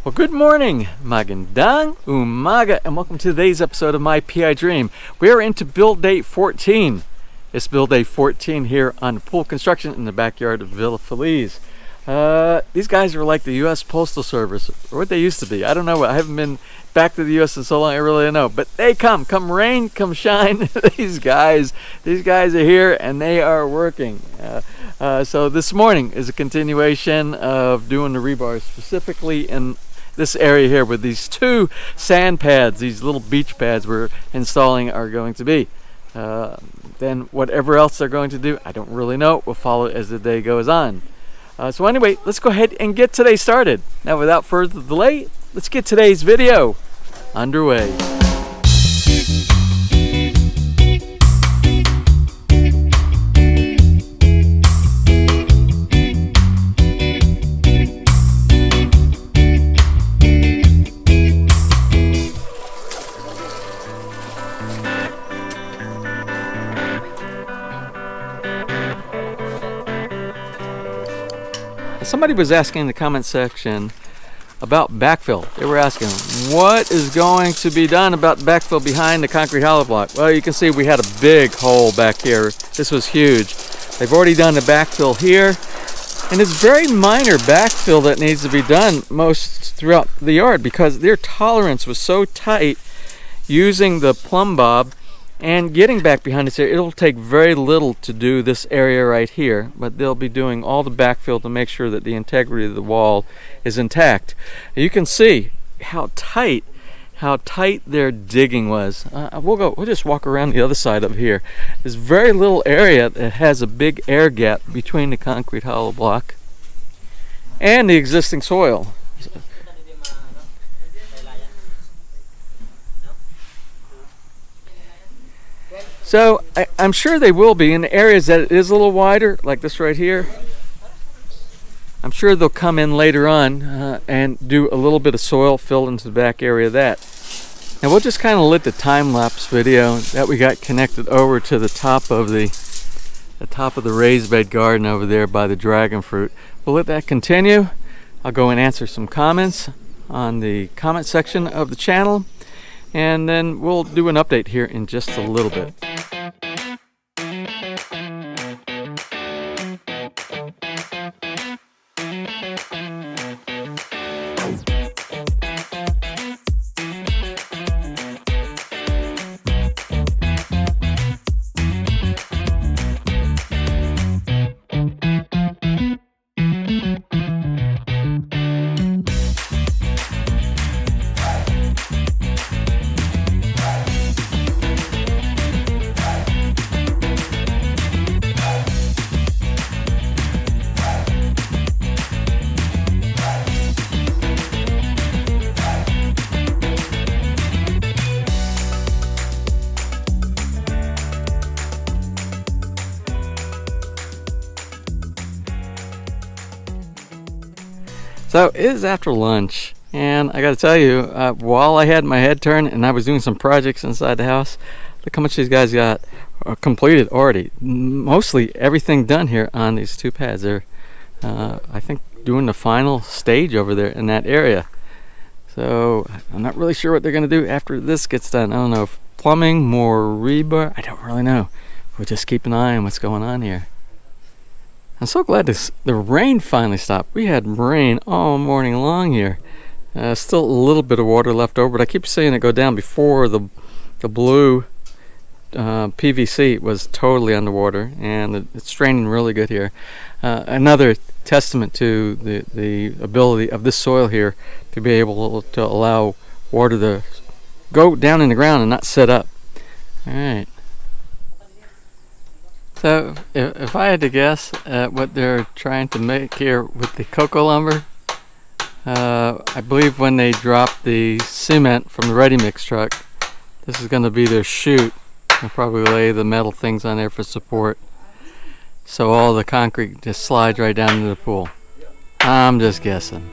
Well, good morning, magandang umaga, and welcome to today's episode of My PI Dream. We are into build day 14. It's build day 14 here on pool construction in the backyard of Villa Feliz. These guys are like the U.S. Postal Service, or what they used to be. I don't know. I haven't been back to the U.S. in so long, I really don't know. But they come rain, come shine. These guys are here and they are working. So this morning is a continuation of doing the rebar, specifically in this area here with these two sand pads. These little beach pads we're installing are going to be. Then whatever else they're going to do, I don't really know. We'll follow as the day goes on. So anyway, let's go ahead and get today started. Now, without further delay, let's get today's video underway. Somebody was asking in the comment section about backfill. They were asking, what is going to be done about the backfill behind the concrete hollow block? Well, you can see we had a big hole back here. This was huge. They've already done the backfill here, and it's very minor backfill that needs to be done most throughout the yard because their tolerance was so tight using the plumb bob. And getting back behind this area, it'll take very little to do this area right here, but they'll be doing all the backfill to make sure that the integrity of the wall is intact. You can see how tight their digging was. We'll just walk around the other side of here. There's very little area that has a big air gap between the concrete hollow block and the existing soil. So I'm sure they will be in areas that it is a little wider, like this right here. I'm sure they'll come in later on and do a little bit of soil fill into the back area of that. And we'll just kind of let the time-lapse video that we got connected over to the top of the raised bed garden over there by the dragon fruit. We'll let that continue. I'll go and answer some comments on the comment section of the channel, and then we'll do an update here in just a little bit. So it is after lunch, and I gotta tell you, while I had my head turned and I was doing some projects inside the house, look how much these guys got completed already. Mostly everything done here on these two pads. They're, I think, doing the final stage over there in that area. So I'm not really sure what they're gonna do after this gets done. I don't know if plumbing, more rebar, I don't really know. We'll just keep an eye on what's going on here. I'm so glad the rain finally stopped. We had rain all morning long here. Still a little bit of water left over, but I keep seeing it go down before the blue PVC was totally underwater, and it's draining really good here. Another testament to the ability of this soil here to be able to allow water to go down in the ground and not sit up. All right. So if I had to guess at what they're trying to make here with the cocoa lumber, I believe when they drop the cement from the ready mix truck, this is going to be their chute. They'll probably lay the metal things on there for support, so all the concrete just slides right down into the pool. I'm just guessing.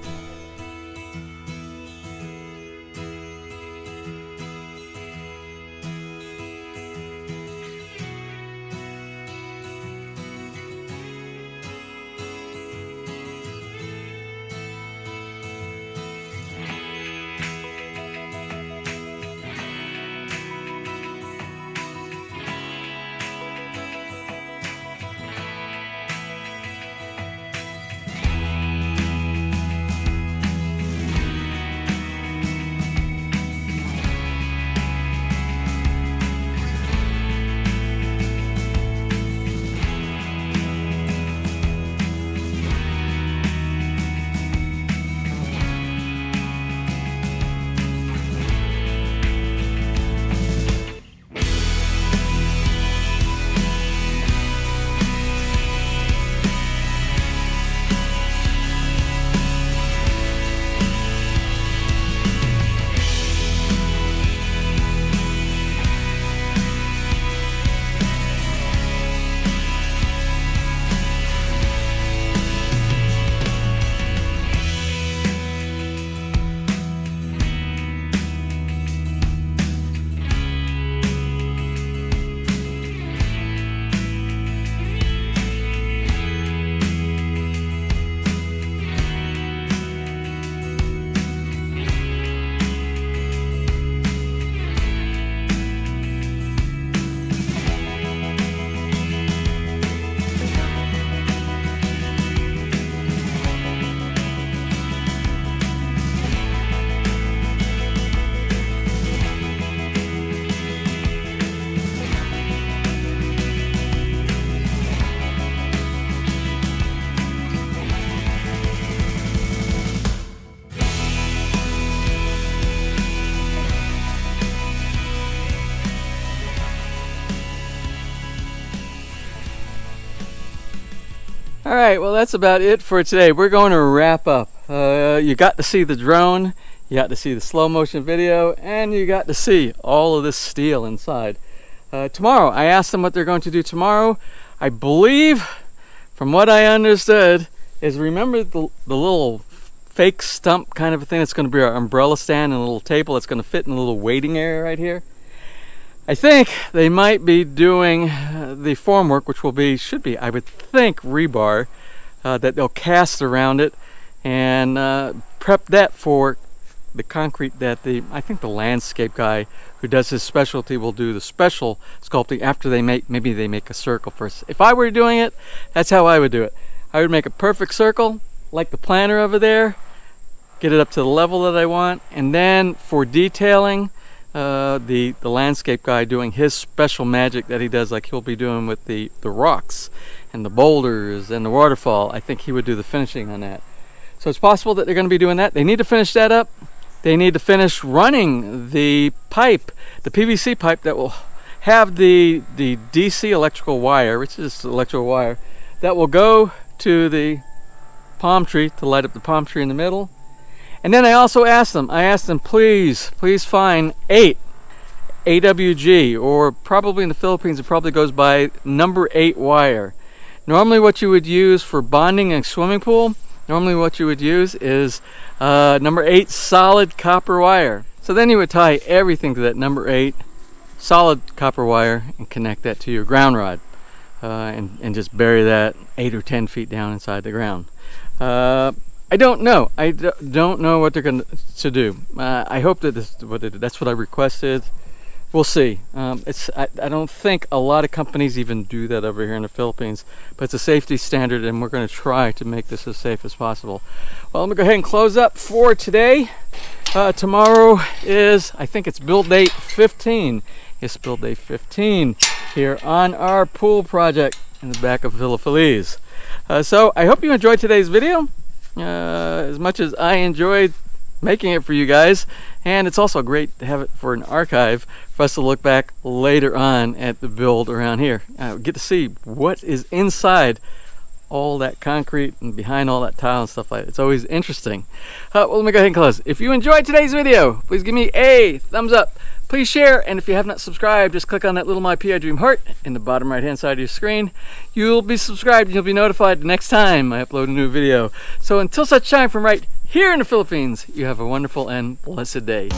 All right, well, that's about it for today. We're going to wrap up. You got to see the drone, you got to see the slow motion video, and you got to see all of this steel inside. Tomorrow, I asked them what they're going to do tomorrow. I believe, from what I understood, is remember the little fake stump kind of a thing that's going to be our umbrella stand and a little table that's going to fit in a little waiting area right here. I think they might be doing the formwork, which should be, I would think, rebar that they'll cast around it and prep that for the concrete that I think the landscape guy who does his specialty will do the special sculpting after maybe they make a circle first. If I were doing it, that's how I would do it. I would make a perfect circle like the planner over there, get it up to the level that I want, and then for detailing, the landscape guy doing his special magic that he does, like he'll be doing with the rocks and the boulders and the waterfall. I think he would do the finishing on that. So it's possible that they're going to be doing that. They need to finish that up. They need to finish running the pipe, the PVC pipe that will have the DC electrical wire, which is electrical wire, that will go to the palm tree to light up the palm tree in the middle. And then I also asked them, please find 8 AWG, or probably in the Philippines it probably goes by number 8 wire. Normally what you would use for bonding a swimming pool, is number 8 solid copper wire. So then you would tie everything to that number 8 solid copper wire and connect that to your ground rod, and just bury that 8 or 10 feet down inside the ground. I don't know. I don't know what they're going to do. I hope that that's what I requested. We'll see. I don't think a lot of companies even do that over here in the Philippines, but it's a safety standard, and we're going to try to make this as safe as possible. Well, let me go ahead and close up for today. Tomorrow is, I think it's build day 15. It's build day 15 here on our pool project in the back of Villa Feliz. So I hope you enjoyed today's video as much as I enjoyed making it for you guys, and it's also great to have it for an archive for us to look back later on at the build around here. Get to see what is inside all that concrete and behind all that tile and stuff like that. It's always interesting. Well, let me go ahead and close. If you enjoyed today's video, please give me a thumbs up. Please share, and if you have not subscribed, just click on that little My PI Dream heart in the bottom right hand side of your screen. You'll be subscribed and you'll be notified the next time I upload a new video. So until such time, from right here in the Philippines, you have a wonderful and blessed day.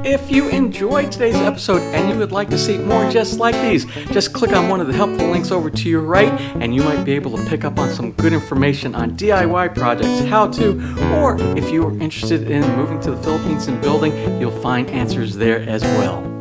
If you enjoyed today's episode and you would like to see more just like these, just click on one of the helpful links over to your right, and you might be able to pick up on some good information on DIY projects, how to, or if you are interested in moving to the Philippines and building, you'll find answers there as well.